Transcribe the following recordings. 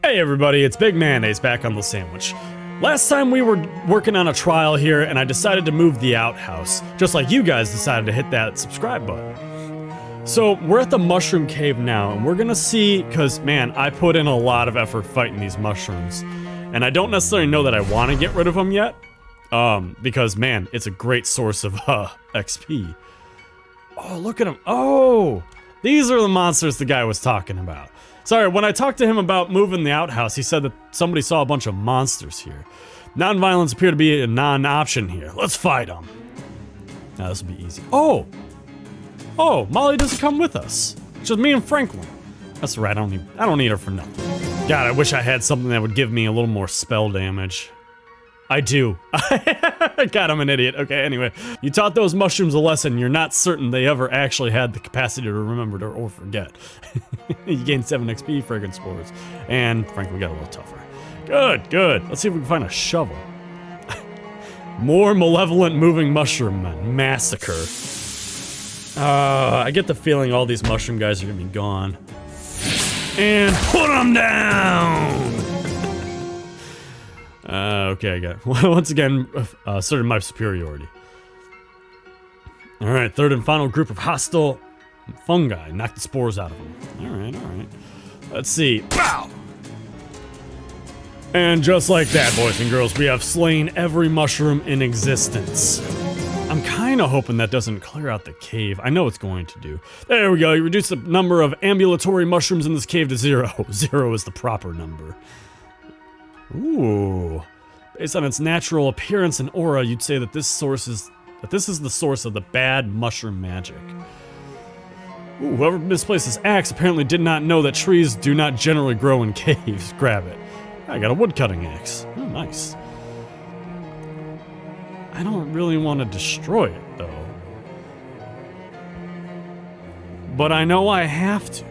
Hey everybody, it's BigMayonnaze back on the sandwich. Last time we were working on a trial here and I decided to move the outhouse, just like you guys decided to hit that subscribe button. So we're at the mushroom cave now and we're gonna see, cause man, I put in a lot of effort fighting these mushrooms. And I don't necessarily know that I want to get rid of them yet. Because man, it's a great source of XP. Oh, look at them. Oh, these are the monsters the guy was talking about. Sorry, when I talked to him about moving the outhouse, he said that somebody saw a bunch of monsters here. Non-violence appear to be a non-option here. Let's fight them. Now this will be easy. Oh! Oh, Molly doesn't come with us. It's just me and Franklin. That's right, I don't need her for nothing. God, I wish I had something that would give me a little more spell damage. I do. God, I'm an idiot. Okay, anyway. You taught those mushrooms a lesson. You're not certain they ever actually had the capacity to remember or forget. You gained 7 XP, fragrance spores. And frankly, got a little tougher. Good, good. Let's see if we can find a shovel. More malevolent moving mushroom men. Massacre. I get the feeling all these mushroom guys are gonna be gone. And put them down! Okay, I got it. Once again, asserted my superiority. Alright, third and final group of hostile fungi. Knock the spores out of them. Alright, alright. Let's see. Wow! And just like that, boys and girls, we have slain every mushroom in existence. I'm kinda hoping that doesn't clear out the cave. I know it's going to do. There we go, you reduce the number of ambulatory mushrooms in this cave to 0. 0 is the proper number. Ooh. Based on its natural appearance and aura, you'd say that this is the source of the bad mushroom magic. Ooh, whoever misplaced this axe apparently did not know that trees do not generally grow in caves. Grab it. I got a woodcutting axe. Oh, nice. I don't really want to destroy it, though. But I know I have to.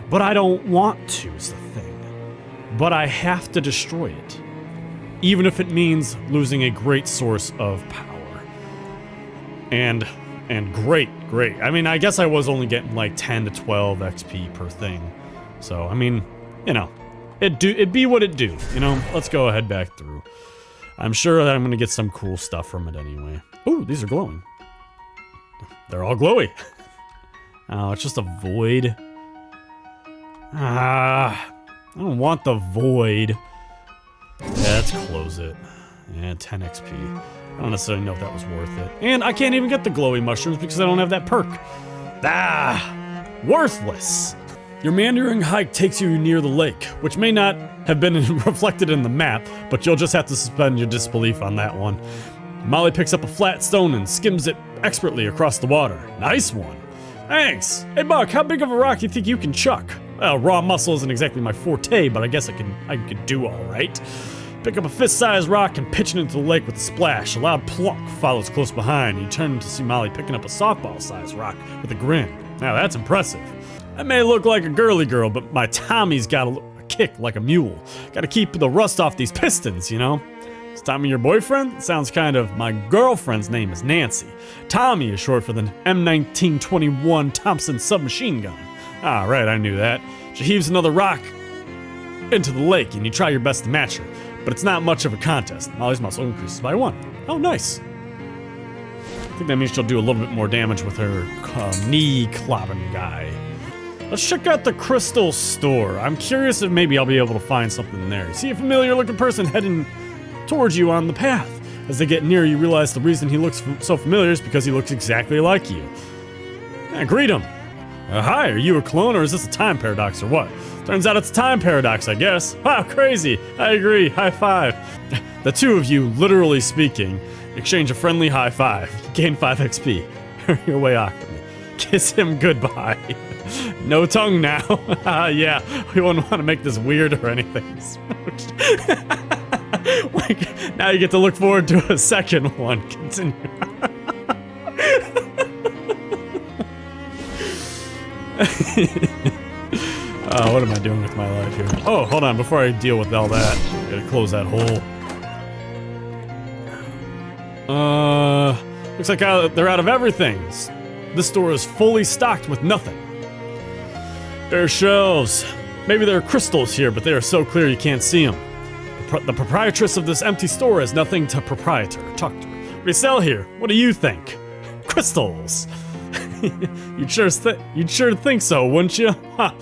But I don't want to, is the thing. But I have to destroy it. Even if it means losing a great source of power. And great. I mean, I guess I was only getting like 10 to 12 XP per thing. So, I mean, you know, it'd be what it do, you know? Let's go ahead back through. I'm sure that I'm gonna get some cool stuff from it anyway. Ooh, these are glowing. They're all glowy. Oh, it's just a void. I don't want the void. Yeah, let's close it. Yeah, 10 XP. I don't necessarily know if that was worth it. And I can't even get the glowy mushrooms because I don't have that perk. Ah! Worthless! Your meandering hike takes you near the lake, which may not have been reflected in the map, but you'll just have to suspend your disbelief on that one. Molly picks up a flat stone and skims it expertly across the water. Nice one. Thanks! Hey Buck, how big of a rock do you think you can chuck? Well, raw muscle isn't exactly my forte, but I guess I could do alright. Pick up a fist-sized rock and pitch it into the lake with a splash. A loud plunk follows close behind. You turn to see Molly picking up a softball-sized rock with a grin. Now that's impressive. I may look like a girly girl, but my Tommy's got a kick like a mule. Gotta keep the rust off these pistons, you know? Is Tommy your boyfriend? Sounds kind of. My girlfriend's name is Nancy. Tommy is short for the M1921 Thompson submachine gun. Ah, right, I knew that. She heaves another rock into the lake, and you try your best to match her. But it's not much of a contest. Molly's muscle increases by 1. Oh, nice. I think that means she'll do a little bit more damage with her knee-clobbing guy. Let's check out the crystal store. I'm curious if maybe I'll be able to find something there. You see a familiar-looking person heading towards you on the path. As they get near, you realize the reason he looks so familiar is because he looks exactly like you. Greet him. Hi, are you a clone or is this a time paradox or what? Turns out it's a time paradox, I guess. Wow, crazy. I agree. High five. The two of you, literally speaking, exchange a friendly high five. Gain 5 XP. Your way awkwardly. Kiss him goodbye. No tongue now. Yeah, we wouldn't want to make this weird or anything. Like, now you get to look forward to a second one. Continue. What am I doing with my life here? Oh, hold on, before I deal with all that, I gotta close that hole. Looks like they're out of everything. This store is fully stocked with nothing. Bare shelves. Maybe there are crystals here, but they are so clear you can't see them. The proprietress of this empty store has nothing to proprietor. Talk to her. What do you sell here? What do you think? Crystals. You'd sure think so, wouldn't you? Huh.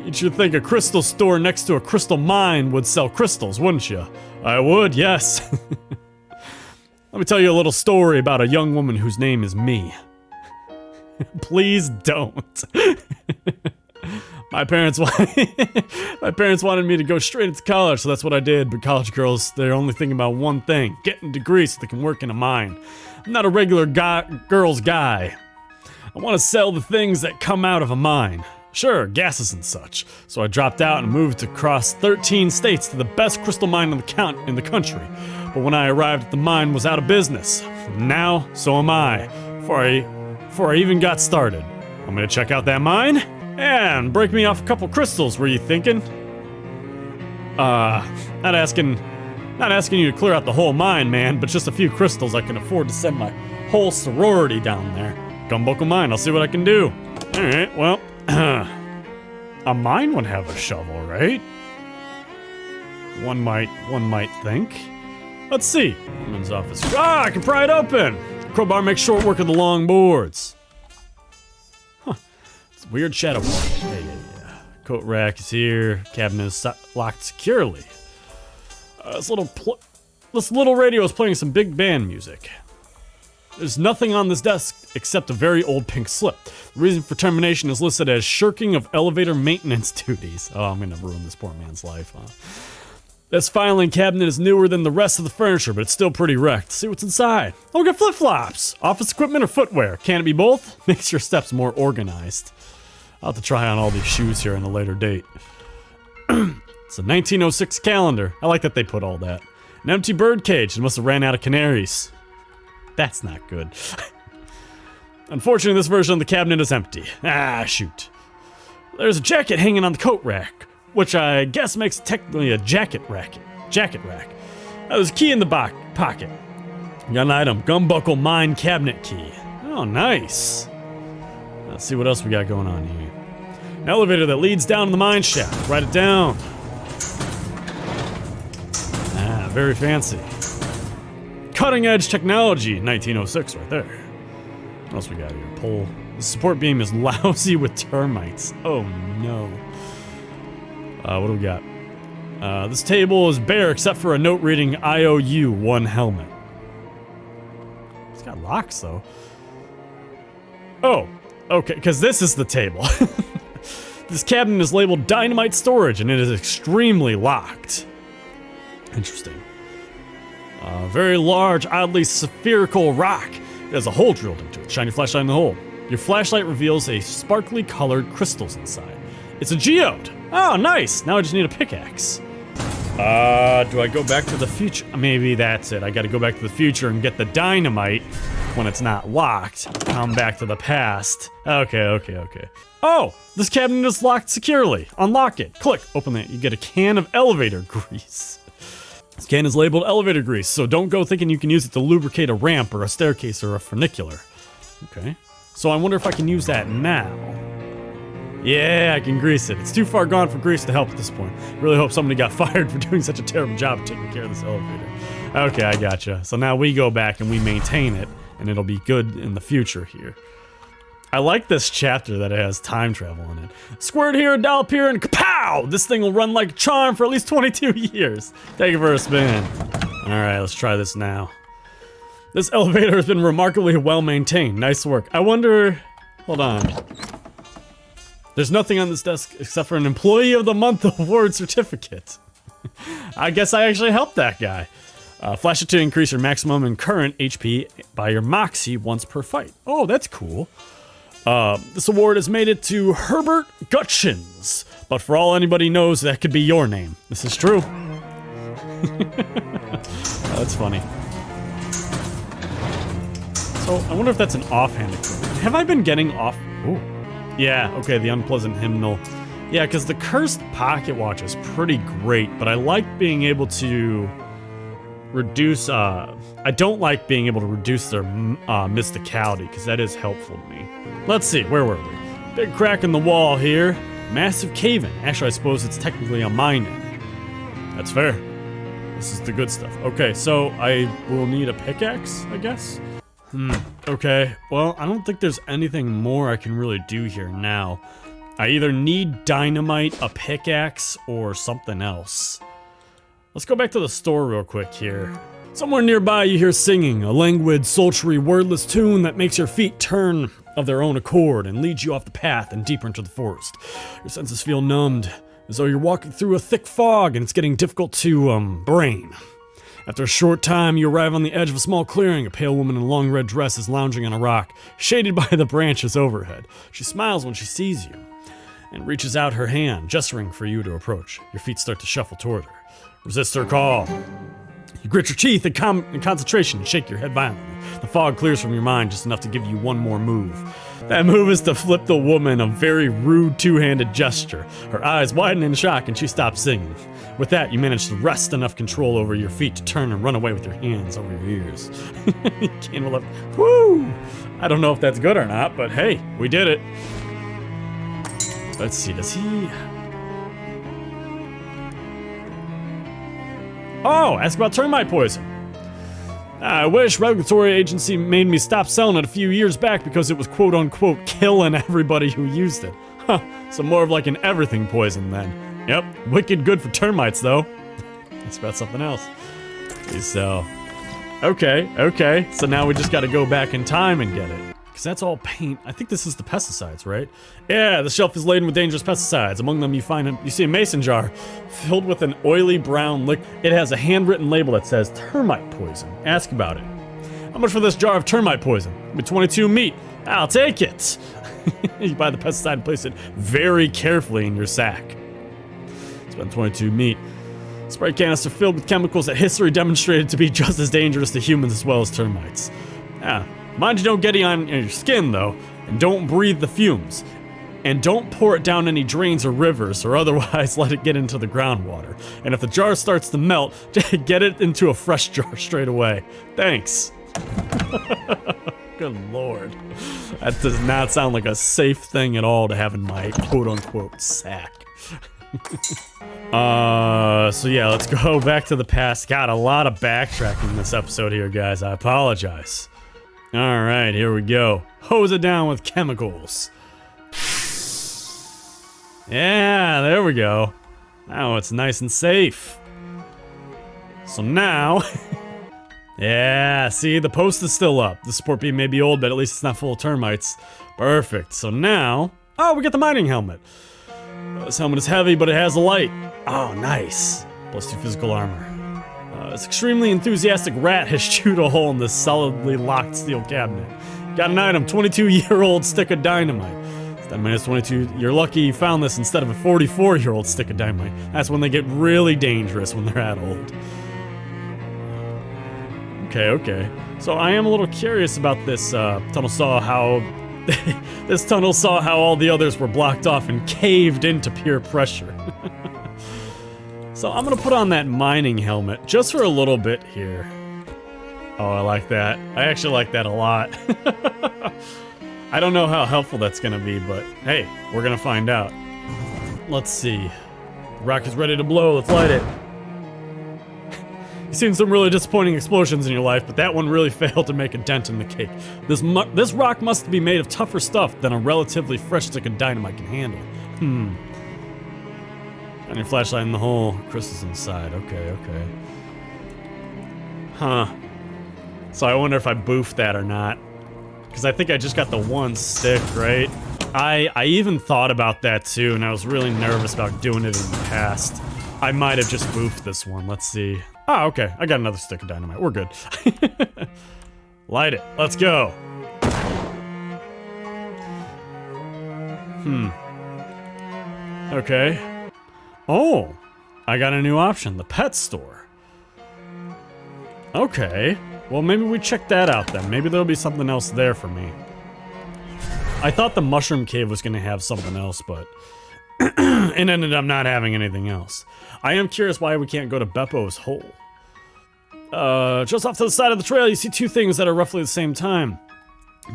You'd sure think a crystal store next to a crystal mine would sell crystals, wouldn't you? I would, yes. Let me tell you a little story about a young woman whose name is me. Please don't. My parents wanted me to go straight into college, so that's what I did. But college girls, they're only thinking about one thing: getting degrees so they can work in a mine. I'm not a regular girl's guy. I want to sell the things that come out of a mine. Sure, gases and such. So I dropped out and moved across 13 states to the best crystal mine in the country. But when I arrived at the mine, was out of business. Now, so am I. Before I even got started. I'm gonna check out that mine and break me off a couple crystals, were you thinking? Not asking you to clear out the whole mine, man, but just a few crystals. I can afford to send my whole sorority down there. Gumbuckle mine, I'll see what I can do. Alright, well, a mine would have a shovel, right? One might think. Let's see. Woman's office. Ah, I can pry it open! Crowbar makes short work of the long boards. Huh. It's a weird shadow. Yeah. Coat rack is here. Cabinet is locked securely. This little radio is playing some big band music. There's nothing on this desk except a very old pink slip. The reason for termination is listed as shirking of elevator maintenance duties. Oh, I'm gonna ruin this poor man's life, huh? This filing cabinet is newer than the rest of the furniture, but it's still pretty wrecked. See what's inside. Oh, we got flip-flops! Office equipment or footwear? Can it be both? Makes your steps more organized. I'll have to try on all these shoes here in a later date. It's a 1906 calendar. I like that they put all that. An empty bird cage. It must have ran out of canaries. That's not good. Unfortunately, this version of the cabinet is empty. Ah, shoot. There's a jacket hanging on the coat rack, which I guess makes it technically a jacket rack. There's a key in the pocket. Got an item, gumbuckle mine cabinet key. Oh, nice. Let's see what else we got going on here. An elevator that leads down to the mine shaft. Write it down. Ah, very fancy. Cutting edge technology, 1906 right there. What else we got here? Pole. The support beam is lousy with termites. Oh no. What do we got? This table is bare except for a note reading IOU 1 helmet. It's got locks though. Oh, okay, because this is the table. This cabinet is labeled dynamite storage and it is extremely locked. Interesting. Very large, oddly spherical rock. It has a hole drilled into it. Shine your flashlight in the hole. Your flashlight reveals a sparkly colored crystals inside. It's a geode. Oh, nice. Now I just need a pickaxe. Do I go back to the future? Maybe that's it. I gotta go back to the future and get the dynamite when it's not locked. Come back to the past. Okay. Oh, this cabinet is locked securely. Unlock it. Click. Open it. You get a can of elevator grease. This can is labeled elevator grease, so don't go thinking you can use it to lubricate a ramp or a staircase or a funicular. Okay. So I wonder if I can use that now. Yeah, I can grease it. It's too far gone for grease to help at this point. Really hope somebody got fired for doing such a terrible job of taking care of this elevator. Okay, I gotcha. So now we go back and we maintain it, and it'll be good in the future here. I like this chapter that it has time travel in it. Squirt here, a dollop here, and kapow! This thing will run like a charm for at least 22 years. Take it for a spin. Alright, let's try this now. This elevator has been remarkably well maintained. Nice work. I wonder... Hold on. There's nothing on this desk except for an Employee of the Month award certificate. I guess I actually helped that guy. Flash it to increase your maximum and current HP by your Moxie once per fight. Oh, that's cool. This award has made it to Herbert Gutchins, but for all anybody knows, that could be your name. This is true. That's funny. So, I wonder if that's an offhanded quote. Have I been getting off... Ooh. Yeah, okay, the unpleasant hymnal. Yeah, because the cursed pocket watch is pretty great, but I like being able to reduce, I don't like being able to reduce their mysticality, because that is helpful to me. Let's see, where were we? Big crack in the wall here. Massive cave-in. Actually, I suppose it's technically a mine-in. That's fair. This is the good stuff. Okay, so I will need a pickaxe, I guess? Okay. Well, I don't think there's anything more I can really do here now. I either need dynamite, a pickaxe, or something else. Let's go back to the store real quick here. Somewhere nearby you hear singing, a languid, sultry, wordless tune that makes your feet turn of their own accord and leads you off the path and deeper into the forest. Your senses feel numbed, as though you're walking through a thick fog and it's getting difficult to, brain. After a short time, you arrive on the edge of a small clearing. A pale woman in a long red dress is lounging on a rock, shaded by the branches overhead. She smiles when she sees you and reaches out her hand, gesturing for you to approach. Your feet start to shuffle toward her. Resist her call. You grit your teeth in concentration and shake your head violently. The fog clears from your mind just enough to give you one more move. That move is to flip the woman a very rude two-handed gesture. Her eyes widen in shock and she stops singing. With that, you manage to wrest enough control over your feet to turn and run away with your hands over your ears. Woo! I don't know if that's good or not, but hey, we did it. Let's see, does he... Oh, ask about termite poison. I wish regulatory agency made me stop selling it a few years back because it was quote-unquote killing everybody who used it. Huh, so more of like an everything poison then. Yep, wicked good for termites though. That's about something else. So, okay. So now we just gotta go back in time and get it. Because that's all paint. I think this is the pesticides, right? Yeah, the shelf is laden with dangerous pesticides. Among them you see a mason jar filled with an oily brown liquid. It has a handwritten label that says termite poison. Ask about it. How much for this jar of termite poison? Maybe 22 meat. I'll take it. You buy the pesticide and place it very carefully in your sack. Spend 22 meat. Spray canister filled with chemicals that history demonstrated to be just as dangerous to humans as well as termites. Mind you don't get it on your skin though, and don't breathe the fumes. And don't pour it down any drains or rivers, or otherwise let it get into the groundwater. And if the jar starts to melt, get it into a fresh jar straight away. Thanks. Good lord. That does not sound like a safe thing at all to have in my quote-unquote sack. So yeah, let's go back to the past. Got a lot of backtracking this episode here, guys. I apologize. Alright, here we go. Hose it down with chemicals. Yeah, there we go. Now it's nice and safe. So now... yeah, see, the post is still up. The support beam may be old, but at least it's not full of termites. Perfect. So now... oh, we got the mining helmet. This helmet is heavy, but it has a light. Oh, nice. +2 physical armor. This extremely enthusiastic rat has chewed a hole in this solidly locked steel cabinet. Got an item, 22-year-old stick of dynamite. It's 10 minutes 22. You're lucky you found this instead of a 44-year-old stick of dynamite. That's when they get really dangerous when they're that old. Okay. So I am a little curious about this tunnel saw how... this tunnel saw how all the others were blocked off and caved into pure pressure. So I'm gonna put on that mining helmet just for a little bit here. Oh, I like that. I actually like that a lot. I don't know how helpful that's gonna be, but hey, we're gonna find out. Let's see. The rock is ready to blow, let's light it. You've seen some really disappointing explosions in your life, but that one really failed to make a dent in the cake. This rock must be made of tougher stuff than a relatively fresh stick of dynamite can handle. Shine your flashlight in the hole. Crystal's inside. Okay. Huh. So I wonder if I boofed that or not. Because I think I just got the one stick, right? I even thought about that too, and I was really nervous about doing it in the past. I might have just boofed this one. Let's see. Oh, okay. I got another stick of dynamite. We're good. Light it. Let's go. Okay. Oh, I got a new option. The pet store. Okay. Well, maybe we check that out then. Maybe there'll be something else there for me. I thought the mushroom cave was going to have something else, but... it ended up not having anything else. I am curious why we can't go to Beppo's hole. Just off to the side of the trail, you see two things that are roughly the same time.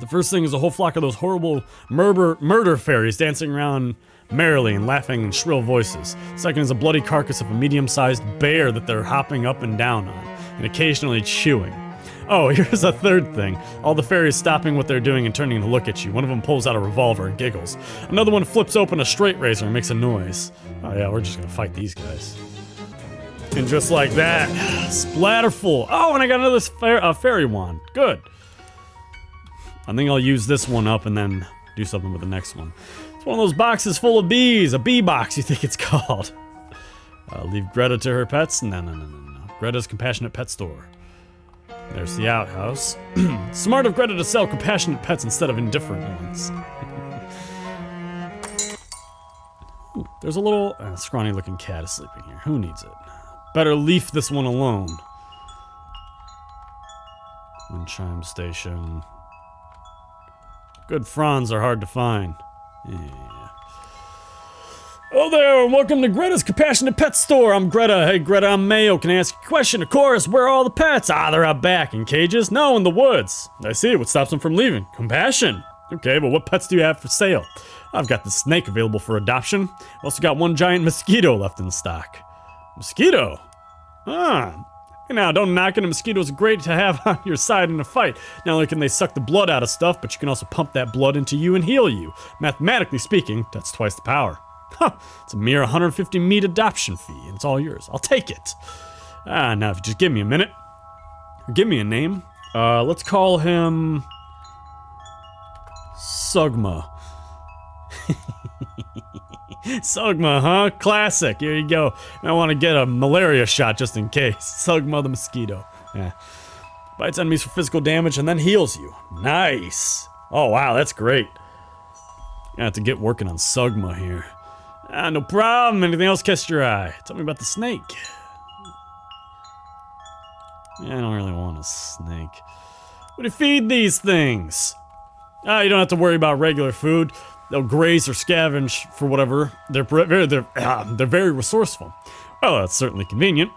The first thing is a whole flock of those horrible murder fairies dancing around merrily and laughing in shrill voices. Second is a bloody carcass of a medium-sized bear that they're hopping up and down on, and occasionally chewing. Oh, here's a third thing. All the fairies stopping what they're doing and turning to look at you. One of them pulls out a revolver and giggles. Another one flips open a straight razor and makes a noise. Oh yeah, we're just gonna fight these guys. And just like that, splatterful. Oh, and I got another fairy wand. Good. I think I'll use this one up and then do something with the next one. It's one of those boxes full of bees. A bee box, you think it's called. Leave Greta to her pets? No. Greta's Compassionate Pet Store. There's the outhouse. Smart of Greta to sell compassionate pets instead of indifferent ones. Ooh, there's a little scrawny looking cat sleeping here. Who needs it? Better leave this one alone. Wind chime station. Good fronds are hard to find. Yeah. Oh there, and welcome to Greta's Compassionate Pet Store. I'm Greta. Hey Greta, I'm Mayo. Can I ask you a question? Of course. Where are all the pets? Ah, they're out back. In cages? No, in the woods. I see. What stops them from leaving? Compassion. Okay, but what pets do you have for sale? I've got the snake available for adoption. I've also got one giant mosquito left in stock. Mosquito? Ah. Now, don't knock it. A mosquito's great to have on your side in a fight. Not only can they suck the blood out of stuff, but you can also pump that blood into you and heal you. Mathematically speaking, that's twice the power. Huh, it's a mere 150 meat adoption fee, and it's all yours. I'll take it. Now if you just give me a minute. Give me a name. Let's call him... Sugma. Sugma, huh? Classic. Here you go. I want to get a malaria shot just in case. Sugma the mosquito. Yeah. Bites enemies for physical damage and then heals you. Nice. Oh, wow, that's great. I have to get working on Sugma here. No problem. Anything else catch your eye? Tell me about the snake. Yeah, I don't really want a snake. What do you feed these things? You don't have to worry about regular food. They'll graze or scavenge for whatever. They're very resourceful. Well, that's certainly convenient.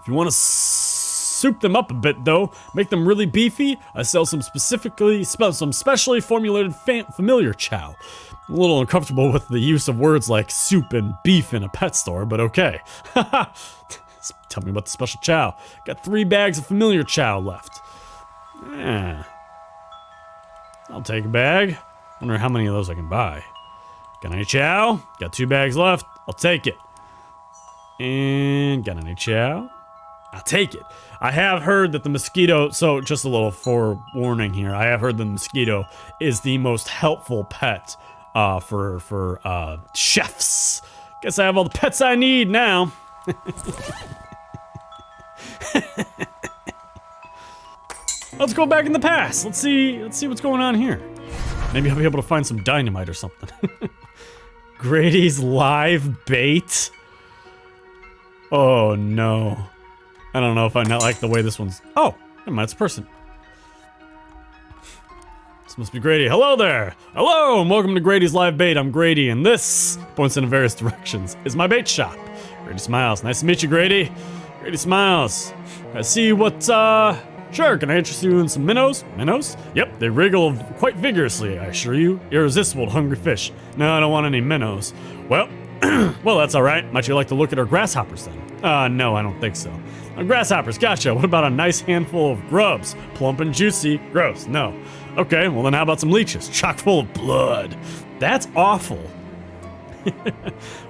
If you want to soup them up a bit, though, make them really beefy, I sell some specially formulated familiar chow. I'm a little uncomfortable with the use of words like soup and beef in a pet store, but okay. Tell me about the special chow. Got 3 bags of familiar chow left. Yeah. I'll take a bag. Wonder how many of those I can buy. Got any chow? Got 2 bags left. I'll take it. And got any chow? I'll take it. I have heard that the mosquito, so just a little forewarning here. I have heard the mosquito is the most helpful pet for chefs. Guess I have all the pets I need now. Let's go back in the past. Let's see what's going on here. Maybe I'll be able to find some dynamite or something. Grady's live bait. Oh no. I don't know if I not like the way this one's. Oh, never mind, it's a person. This must be Grady. Hello there! Hello, and welcome to Grady's Live Bait. I'm Grady, and this, points in various directions, is my bait shop. Grady smiles. Nice to meet you, Grady. Grady smiles. I see what, sure, can I interest you in some minnows? Minnows? Yep, they wriggle quite vigorously, I assure you. Irresistible to hungry fish. No, I don't want any minnows. Well, well, that's alright. Might you like to look at our grasshoppers then? No, I don't think so. Grasshoppers, gotcha. What about a nice handful of grubs? Plump and juicy. Gross, no. Okay, well then how about some leeches? Chock full of blood. That's awful.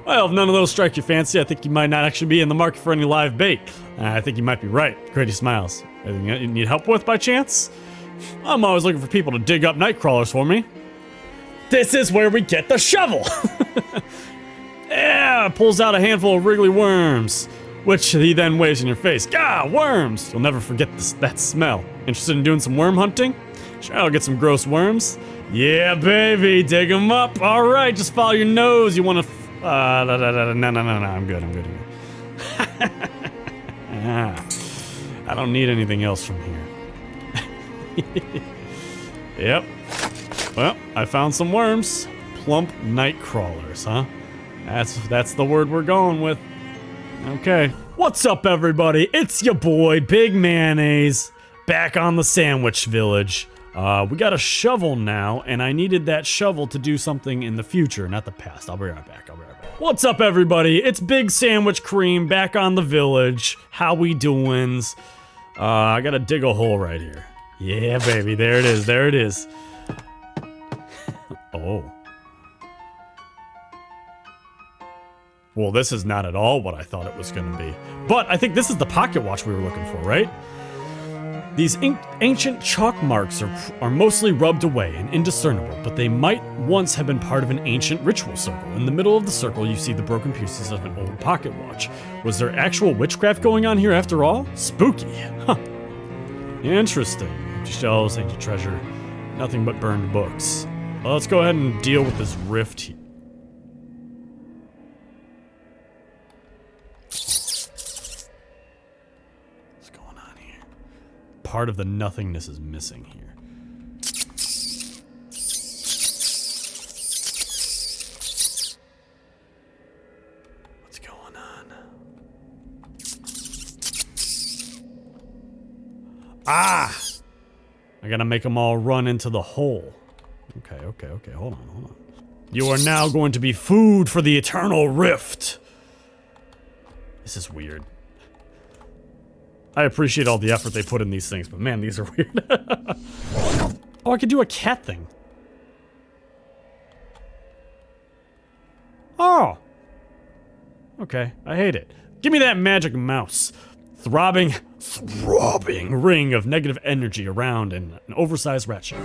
Well, if none of those strike your fancy, I think you might not actually be in the market for any live bait. I think you might be right. Grady smiles. Anything you need help with by chance? I'm always looking for people to dig up night crawlers for me. This is where we get the shovel! Yeah, pulls out a handful of wriggly worms, which he then waves in your face. Gah, worms! You'll never forget that smell. Interested in doing some worm hunting? Sure, I'll get some gross worms. Yeah, baby, dig them up. All right, just follow your nose. You want to... no, I'm good. I don't need anything else from here. Yep. Well, I found some worms. Plump night crawlers, huh? That's the word we're going with. Okay. What's up, everybody? It's your boy, BigMayonnaze, back on the Sandwich Village. We got a shovel now, and I needed that shovel to do something in the future, not the past. I'll be right back. What's up, everybody? It's Big Sandwich Cream back on the village. How we doings? I gotta dig a hole right here. Yeah, baby. There it is. Oh. Well, this is not at all what I thought it was gonna be. But I think this is the pocket watch we were looking for, right? These ancient chalk marks are mostly rubbed away and indiscernible, but they might once have been part of an ancient ritual circle. In the middle of the circle, you see the broken pieces of an old pocket watch. Was there actual witchcraft going on here after all? Spooky. Huh. Interesting. Empty shelves, ancient treasure. Nothing but burned books. Well, let's go ahead and deal with this rift here. Part of the nothingness is missing here. What's going on? Ah! I gotta make them all run into the hole. Okay. Hold on. You are now going to be food for the eternal rift. This is weird. I appreciate all the effort they put in these things, but man, these are weird. Oh, I could do a cat thing. Oh. Okay, I hate it. Give me that magic mouse. Throbbing ring of negative energy around and an oversized ratchet.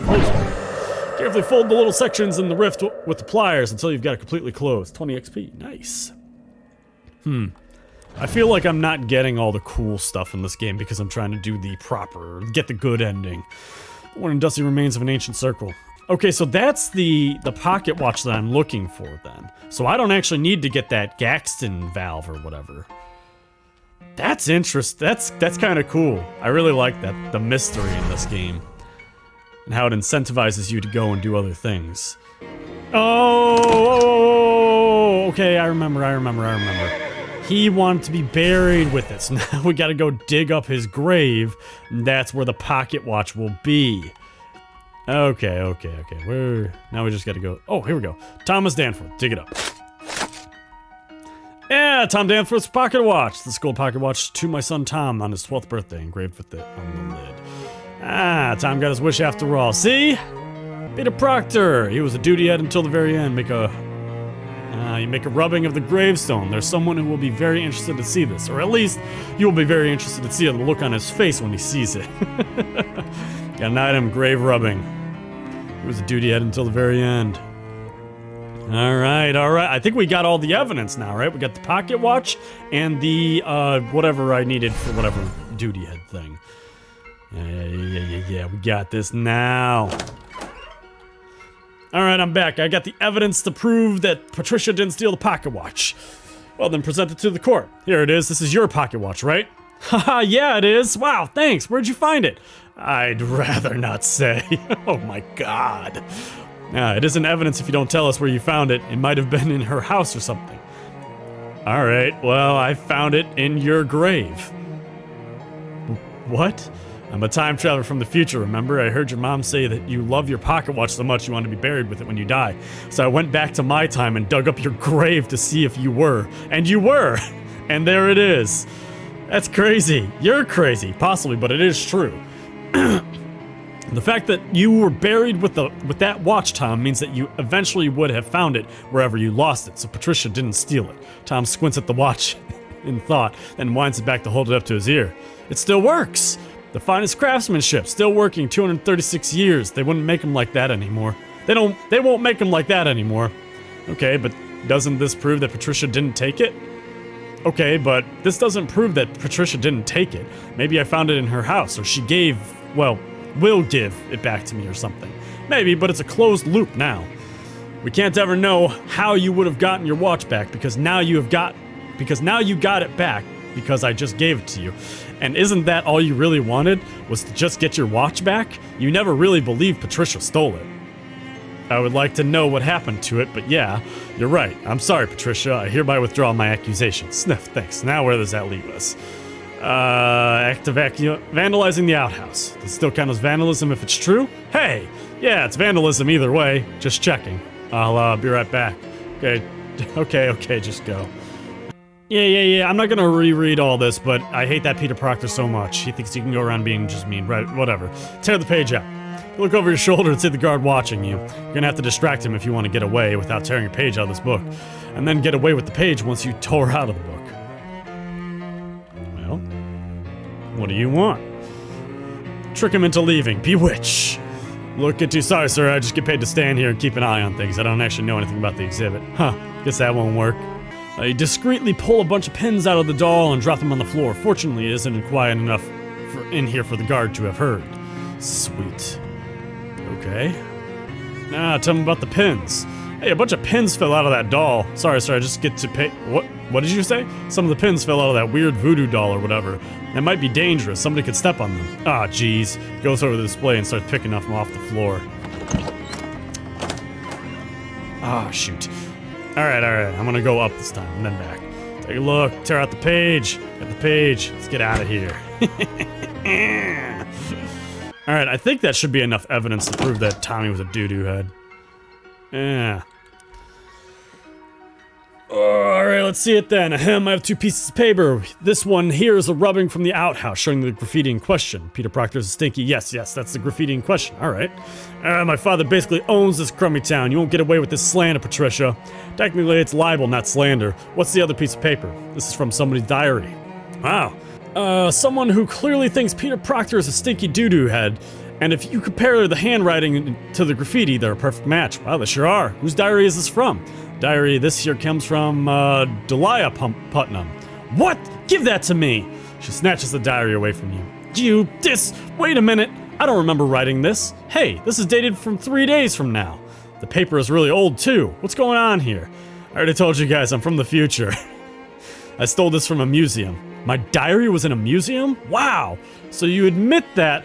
Carefully fold the little sections in the rift with the pliers until you've got it completely closed. 20 XP, nice. I feel like I'm not getting all the cool stuff in this game because I'm trying to do the proper, get the good ending. Worn and dusty remains of an ancient circle. Okay, so that's the pocket watch that I'm looking for then. So I don't actually need to get that Gaxton valve or whatever. That's interesting. That's kind of cool. I really like that, the mystery in this game. And how it incentivizes you to go and do other things. Oh, okay, I remember. He wanted to be buried with it, so now we gotta go dig up his grave, and that's where the pocket watch will be. Okay. Now we just gotta go. Oh, here we go. Thomas Danforth, dig it up. Yeah, Tom Danforth's pocket watch. This gold pocket watch to my son Tom on his 12th birthday, engraved with it on the lid. Ah, Tom got his wish after all. See? Peter Proctor. He was a duty head until the very end. You make a rubbing of the gravestone. There's someone who will be very interested to see this, or at least you will be very interested to see the look on his face when he sees it. Got an item, grave rubbing. He was a duty head until the very end. All right. I think we got all the evidence now, right? We got the pocket watch and the whatever I needed for whatever duty head thing. Yeah. We got this now. Alright, I'm back. I got the evidence to prove that Patricia didn't steal the pocket watch. Well, then present it to the court. Here it is. This is your pocket watch, right? Haha, yeah, it is. Wow, thanks. Where'd you find it? I'd rather not say. Oh my god. It isn't evidence if you don't tell us where you found it. It might have been in her house or something. Alright, well, I found it in your grave. What? I'm a time traveler from the future, remember? I heard your mom say that you love your pocket watch so much you want to be buried with it when you die. So I went back to my time and dug up your grave to see if you were. And you were! And there it is. That's crazy. You're crazy, possibly, but it is true. The fact that you were buried with that watch, Tom, means that you eventually would have found it wherever you lost it, so Patricia didn't steal it. Tom squints at the watch in thought, then winds it back to hold it up to his ear. It still works! The finest craftsmanship, still working 236 years. They wouldn't make them like that anymore. They won't make them like that anymore. Okay, but doesn't this prove that Patricia didn't take it? Okay, but this doesn't prove that Patricia didn't take it. Maybe I found it in her house, or she will give it back to me or something. Maybe, but it's a closed loop now. We can't ever know how you would have gotten your watch back because now you got it back because I just gave it to you. And isn't that all you really wanted, was to just get your watch back? You never really believed Patricia stole it. I would like to know what happened to it, but yeah, you're right. I'm sorry, Patricia. I hereby withdraw my accusation. Sniff, thanks. Now where does that leave us? Act of vandalizing the outhouse. Does it still count as vandalism if it's true? Hey! Yeah, it's vandalism either way. Just checking. I'll, be right back. Okay. Okay, just go. Yeah. I'm not gonna reread all this, but I hate that Peter Proctor so much. He thinks he can go around being just mean. Right, whatever. Tear the page out. Look over your shoulder and see the guard watching you. You're gonna have to distract him if you want to get away without tearing a page out of this book. And then get away with the page once you tore out of the book. Well, what do you want? Trick him into leaving. Bewitch. Look at you. Sorry, sir. I just get paid to stand here and keep an eye on things. I don't actually know anything about the exhibit. Huh. Guess that won't work. You discreetly pull a bunch of pins out of the doll and drop them on the floor. Fortunately, it isn't quiet enough in here for the guard to have heard. Sweet. Okay. Tell me about the pins. Hey, a bunch of pins fell out of that doll. Sorry, sir, I just get to pay. What did you say? Some of the pins fell out of that weird voodoo doll or whatever. That might be dangerous. Somebody could step on them. Ah, jeez. Goes over the display and starts picking them off the floor. Ah, shoot. Alright. I'm gonna go up this time and then back. Take a look. Tear out the page. Get the page. Let's get out of here. Alright, I think that should be enough evidence to prove that Tommy was a doo-doo head. Yeah. Alright, let's see it then. Ahem, I have 2 pieces of paper. This one here is a rubbing from the outhouse showing the graffiti in question. Peter Proctor's a stinky. Yes, that's the graffiti in question. Alright. My father basically owns this crummy town. You won't get away with this slander, Patricia. Technically, it's libel, not slander. What's the other piece of paper? This is from somebody's diary. Wow. Someone who clearly thinks Peter Proctor is a stinky doo-doo head. And if you compare the handwriting to the graffiti, they're a perfect match. Wow, they sure are. Whose diary is this from? Diary this here comes from, Delia Putnam. What? Give that to me! She snatches the diary away from you. Wait a minute! I don't remember writing this. Hey, this is dated from 3 days from now. The paper is really old, too. What's going on here? I already told you guys I'm from the future. I stole this from a museum. My diary was in a museum? Wow! So you admit that...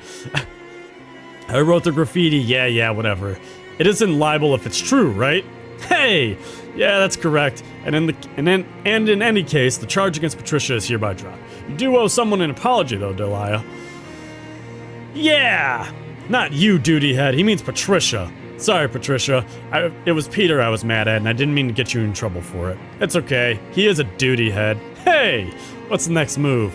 I wrote the graffiti, yeah, whatever. It isn't libel if it's true, right? Hey! Yeah, that's correct. And in any case, the charge against Patricia is hereby dropped. You do owe someone an apology, though, Delia. Yeah! Not you, duty head. He means Patricia. Sorry, Patricia. It was Peter I was mad at, and I didn't mean to get you in trouble for it. It's okay. He is a duty head. Hey! What's the next move?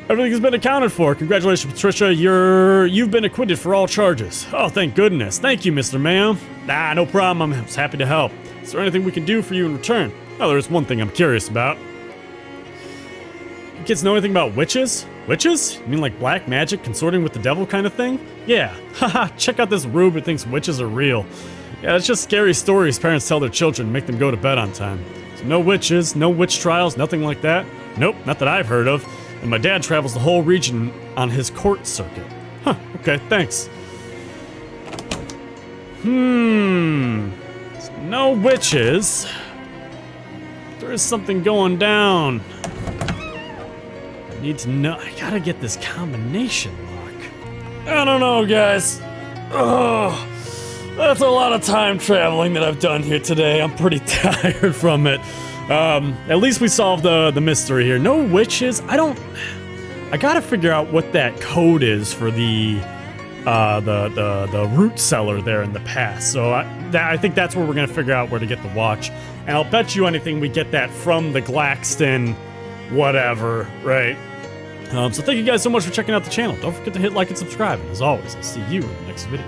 Everything has been accounted for. Congratulations, Patricia. You've been acquitted for all charges. Oh, thank goodness. Thank you, Mr. Mayo. No problem. I'm happy to help. Is there anything we can do for you in return? Oh, there's one thing I'm curious about. You kids know anything about witches? Witches? You mean like black magic consorting with the devil kind of thing? Yeah. Haha, check out this rube who thinks witches are real. Yeah, it's just scary stories parents tell their children and make them go to bed on time. So no witches, no witch trials, nothing like that? Nope, not that I've heard of. And my dad travels the whole region on his court circuit. Huh, okay, thanks. No witches. There is something going down. I need to know. I gotta get this combination lock. I don't know, guys. Oh, that's a lot of time traveling that I've done here today. I'm pretty tired from it. At least we solved the mystery here. No witches. I gotta figure out what that code is for the root cellar there in the past. So I think that's where we're gonna figure out where to get the watch. And I'll bet you anything we get that from the Glaxton whatever, right? So thank you guys so much for checking out the channel. Don't forget to hit like and subscribe. And as always, I'll see you in the next video.